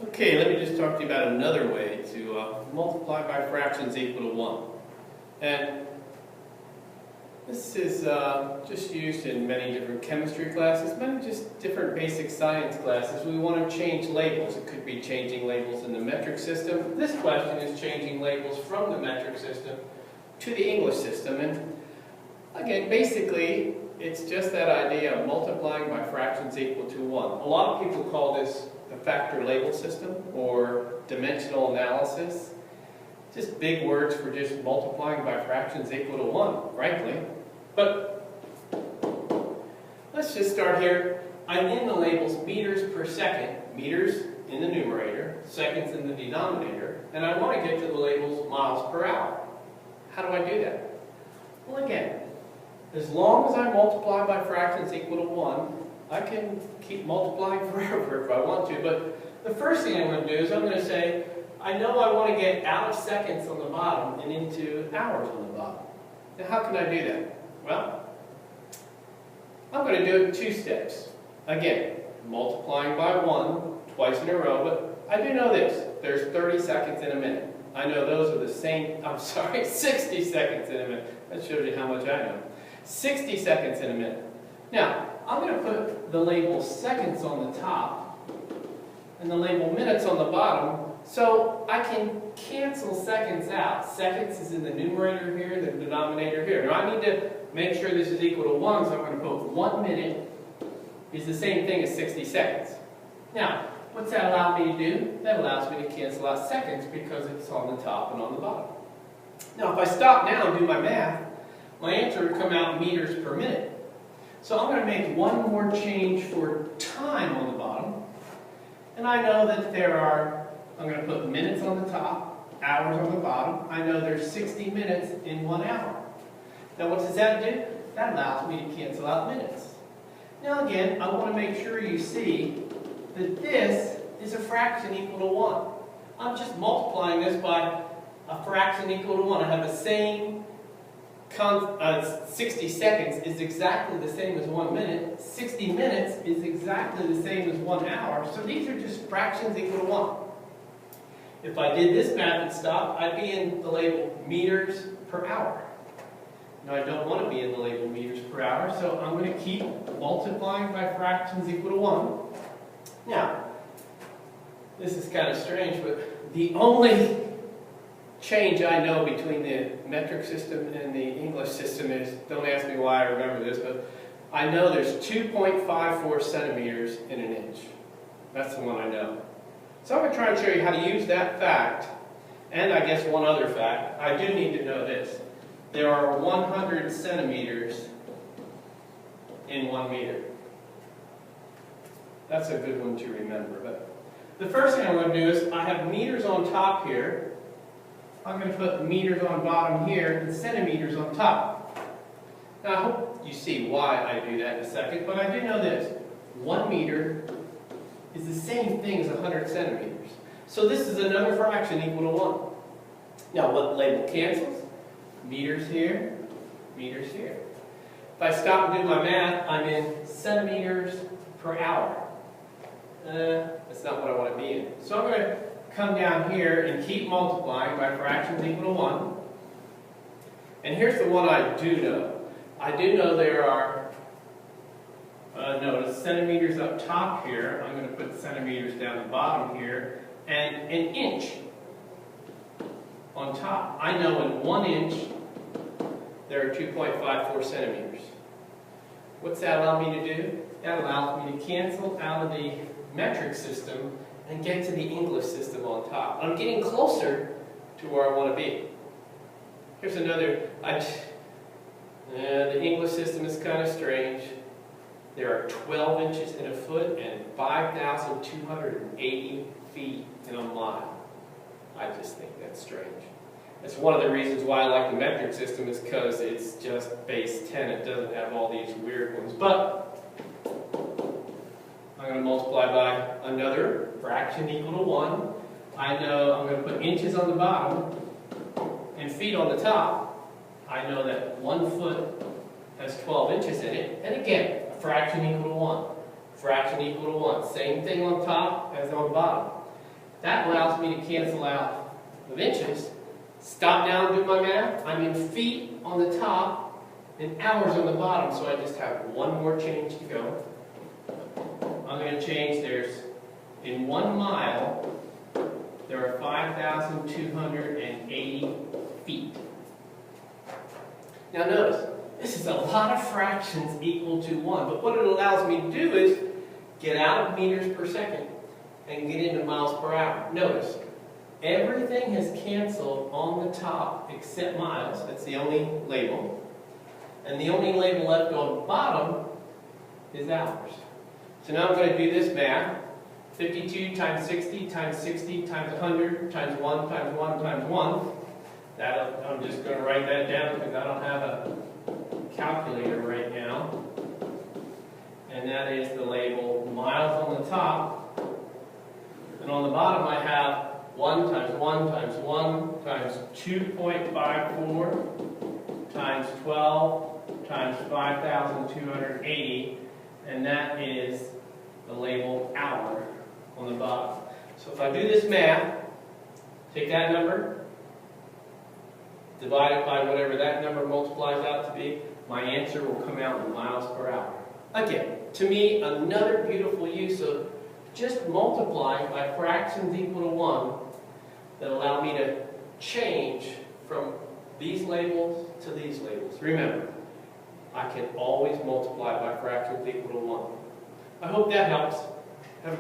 Okay, let me just talk to you about another way to multiply by fractions equal to 1. And this is just used in many different chemistry classes, many just different basic science classes. We want to change labels. It could be changing labels in the metric system. This question is changing labels from the metric system to the English system. And again, basically, it's just that idea of multiplying by fractions equal to 1. A lot of people call this the factor label system or dimensional analysis. Just big words for just multiplying by fractions equal to 1, frankly. But let's just start here. I'm in the labels meters per second, meters in the numerator, seconds in the denominator, and I want to get to the labels miles per hour. How do I do that? Well, again, as long as I multiply by fractions equal to 1, I can keep multiplying forever if I want to, but the first thing I'm going to do is I'm going to say, I know I want to get out of seconds on the bottom and into hours on the bottom. Now how can I do that? Well, I'm going to do it in 2 steps. Again, multiplying by 1 twice in a row, but I do know this. There's 30 seconds in a minute. I know those are the same, 60 seconds in a minute. That shows you how much I know. 60 seconds in a minute. Now, I'm going to put the label seconds on the top and the label minutes on the bottom so I can cancel seconds out. Seconds is in the numerator here, the denominator here. Now I need to make sure this is equal to 1, so I'm going to put 1 minute is the same thing as 60 seconds. Now, what's that allow me to do? That allows me to cancel out seconds because it's on the top and on the bottom. Now if I stop now and do my math, my answer would come out meters per minute. So I'm going to make one more change for time on the bottom. And I know that I'm going to put minutes on the top, hours on the bottom. I know there's 60 minutes in 1 hour. Now what does that do? That allows me to cancel out minutes. Now again, I want to make sure you see that this is a fraction equal to 1. I'm just multiplying this by a fraction equal to 1. I have the same 60 seconds is exactly the same as 1 minute. 60 minutes is exactly the same as 1 hour. So these are just fractions equal to 1. If I did this math and stopped, I'd be in the label meters per hour. Now I don't want to be in the label meters per hour, so I'm going to keep multiplying by fractions equal to 1. Now, this is kind of strange, but the only change I know between the metric system and the English system is, don't ask me why I remember this, but I know there's 2.54 centimeters in an inch. That's the one I know. So I'm going to try and show you how to use that fact, and I guess one other fact. I do need to know this. There are 100 centimeters in 1 meter. That's a good one to remember. But the first thing I'm going to do is, I have meters on top here. I'm going to put meters on bottom here and centimeters on top. Now I hope you see why I do that in a second, but I do know this. 1 meter is the same thing as 100 centimeters. So this is another fraction equal to 1. Now what label cancels? Meters here, meters here. If I stop and do my math, I'm in centimeters per hour. That's not what I want to be in. So I'm going to come down here and keep multiplying by fractions equal to 1. And here's the one I do know. I do know there are, notice centimeters up top here. I'm going to put centimeters down the bottom here. And an inch on top. I know in 1 inch there are 2.54 centimeters. What's that allow me to do? That allows me to cancel out of the metric system and get to the English system on top. I'm getting closer to where I want to be. Here's another, the English system is kind of strange. There are 12 inches in a foot and 5,280 feet in a mile. I just think that's strange. That's one of the reasons why I like the metric system, is because it's just base 10. It doesn't have all these weird ones. But I'm going to multiply by another fraction equal to 1. I know I'm going to put inches on the bottom and feet on the top. I know that 1 foot has 12 inches in it. And again, fraction equal to 1. Fraction equal to 1. Same thing on top as on bottom. That allows me to cancel out of inches, stop down and do my math. I'm in feet on the top and hours on the bottom, so I just have one more change to go. I'm going to change, in 1 mile, there are 5,280 feet. Now notice, this is a lot of fractions equal to 1, but what it allows me to do is get out of meters per second and get into miles per hour. Notice, everything has canceled on the top except miles. That's the only label. And the only label left on the bottom is hours. So now I'm going to do this math. 52 times 60 times 60 times 100 times 1 times 1 times 1. I'm just going to write that down because I don't have a calculator right now. And that is the label miles on the top. And on the bottom I have 1 times 1 times 1 times 2.54 times 12 times 5,280. And that is the label hour on the bottom. So if I do this math, take that number, divide it by whatever that number multiplies out to be, my answer will come out in miles per hour. Again, to me, another beautiful use of just multiplying by fractions equal to 1 that allow me to change from these labels to these labels. Remember, I can always multiply by fractions equal to 1. I hope that helps.